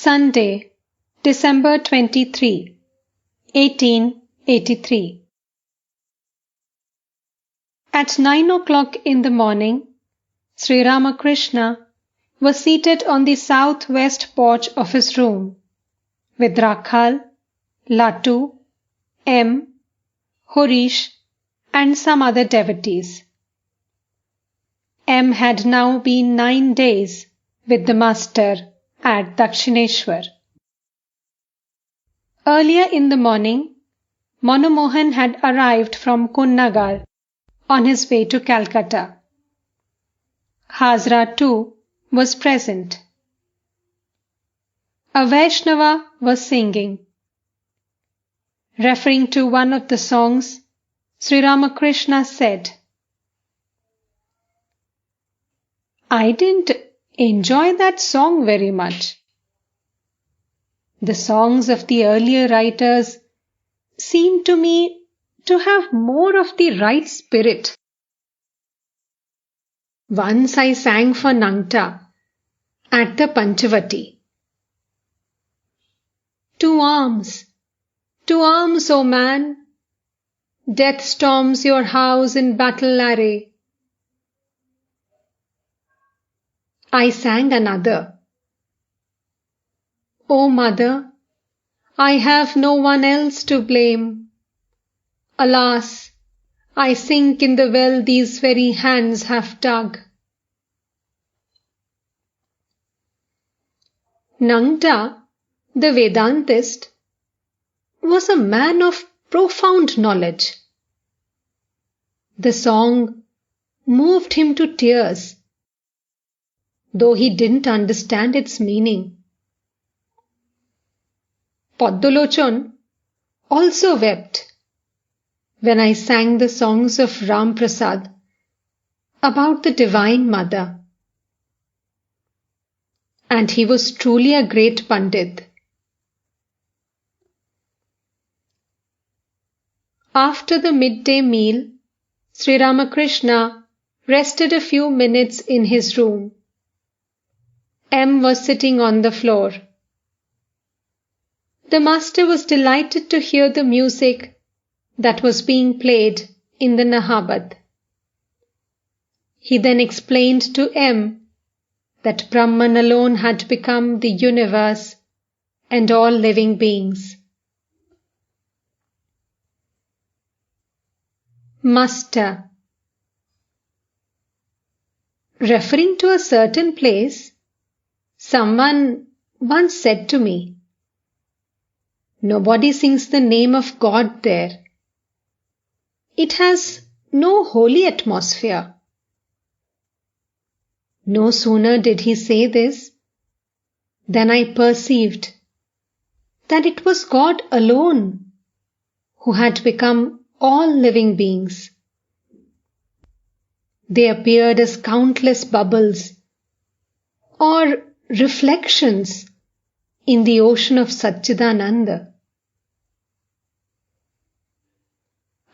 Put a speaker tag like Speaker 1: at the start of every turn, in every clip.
Speaker 1: Sunday, December 23, 1883. At 9 o'clock in the morning, Sri Ramakrishna was seated on the southwest porch of his room, with Rakhal, Latu, M, Horish, and some other devotees. M had now been 9 days with the master at Dakshineshwar. Earlier in the morning, Manomohan had arrived from Kunnagar on his way to Calcutta. Hazra too was present. A Vaishnava was singing. Referring to one of the songs, Sri Ramakrishna said, "I didn't enjoy that song very much. The songs of the earlier writers seem to me to have more of the right spirit. Once I sang for Nangta at the Panchavati. To arms, O man! Death storms your house in battle array. I sang another. O mother, I have no one else to blame. Alas, I sink in the well these very hands have dug." Nangta, the Vedantist, was a man of profound knowledge. The song moved him to tears, though he didn't understand its meaning. Poddolochon also wept when I sang the songs of Ram Prasad about the Divine Mother. And he was truly a great Pandit. After the midday meal, Sri Ramakrishna rested a few minutes in his room. M was sitting on the floor. The master was delighted to hear the music that was being played in the Nahabad. He then explained to M that Brahman alone had become the universe and all living beings. Master, referring to a certain place, someone once said to me, "Nobody sings the name of God there. It has no holy atmosphere." No sooner did he say this than I perceived that it was God alone who had become all living beings. They appeared as countless bubbles or reflections in the ocean of Satchidananda.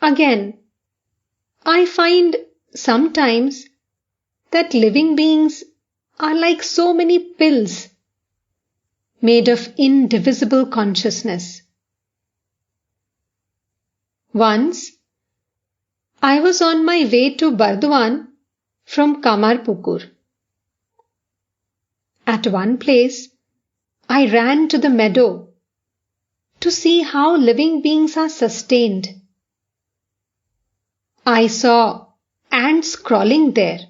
Speaker 1: Again, I find sometimes that living beings are like so many pills made of indivisible consciousness. Once, I was on my way to Bardwan from Kamarpukur. At one place, I ran to the meadow to see how living beings are sustained. I saw ants crawling there.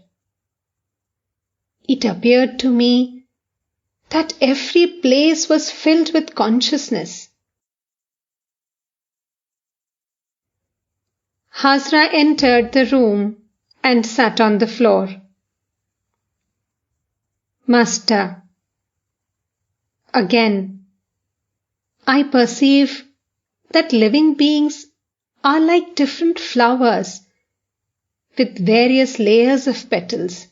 Speaker 1: It appeared to me that every place was filled with consciousness. Hazra entered the room and sat on the floor. Master, again, I perceive that living beings are like different flowers with various layers of petals.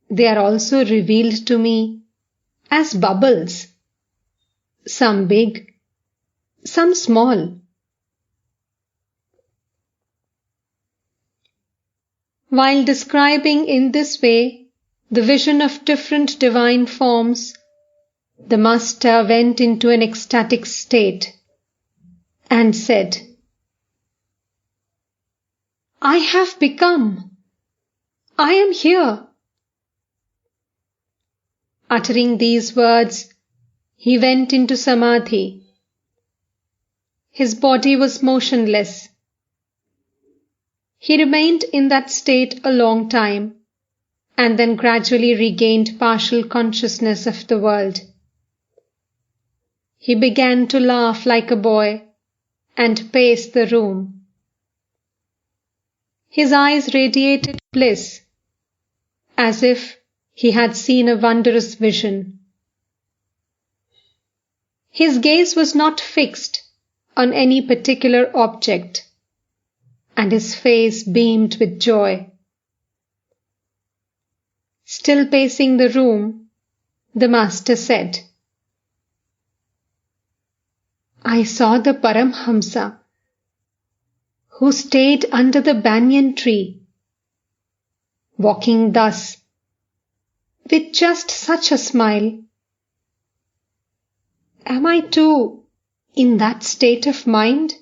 Speaker 1: They are also revealed to me as bubbles, some big, some small. While describing in this way the vision of different divine forms, the master went into an ecstatic state and said, "I have become. I am here." Uttering these words, he went into samadhi. His body was motionless. He remained in that state a long time and then gradually regained partial consciousness of the world. He began to laugh like a boy and pace the room. His eyes radiated bliss, as if he had seen a wondrous vision. His gaze was not fixed on any particular object, and his face beamed with joy. Still pacing the room, the master said, "I saw the Paramhansa, who stayed under the banyan tree, walking thus, with just such a smile. Am I too in that state of mind?"